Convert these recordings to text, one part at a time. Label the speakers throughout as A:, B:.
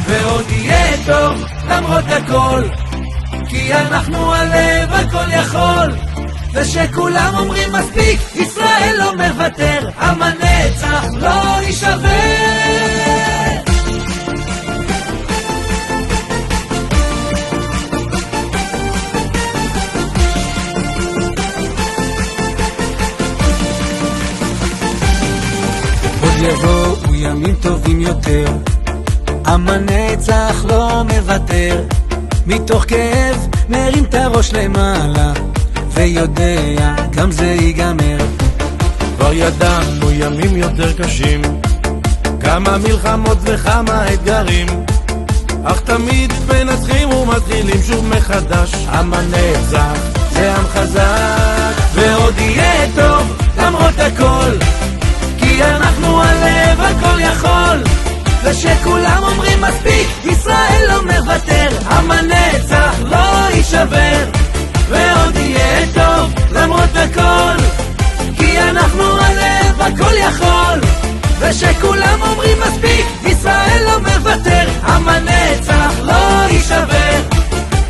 A: ועוד יהיה טוב למרות הכל, כי אנחנו הלב הכל יכול. ושכולם אומרים מספיק, ישראל לא מוותר, עם הנצח לא יישבר. עוד יבואו ימים טובים יותר, עם הנצח לא מוותר. מתוך כאב מרים את הראש למעלה, ויודע גם זה ייגמר.
B: כבר ידענו ימים יותר קשים, כמה מלחמות וכמה אתגרים, אך תמיד מנצחים ומתחילים שוב מחדש. עם הנצח זה עם חזק,
A: ועוד יהיה טוב למרות הכל, כי אנחנו הלב הכל יכול. ושכולם אומרים מספיק, ישראל לא מוותר, עם הנצח לא יישבר. ועוד יהיה טוב למרות הכל, כי אנחנו הלב הכל יכול. ושכולם אומרים מספיק, ישראל לא מוותר, עם הנצח לא יישבר.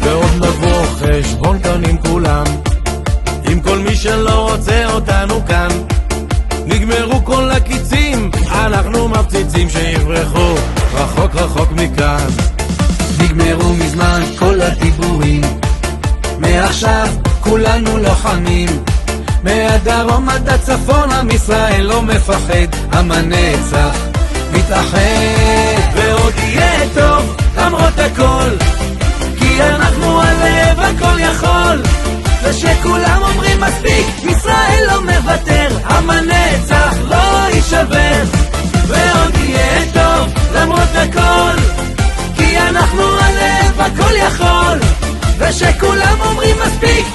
B: ועוד נבוא חשבון כאן עם כולם, עם כל מי שלא רוצה אותנו כאן. נגמרו כל הקיצים, אנחנו מפציצים שיברחו רחוק רחוק מכאן.
A: נגמרו מזמן כל הדיבורים, מעכשיו כולנו לוחמים. מהדרום עד הצפון עם ישראל לא מפחד, עם הנצח מתאחד. ועוד יהיה טוב למרות הכל, כי אנחנו הלב הכל יכול. ושכולם אומרים מספיק, ישראל לא מוותר, עם הנצח לא יישבר. ועוד יהיה טוב למרות הכל, כי אנחנו הלב הכל יכול. ושכולם אומרים מספיק,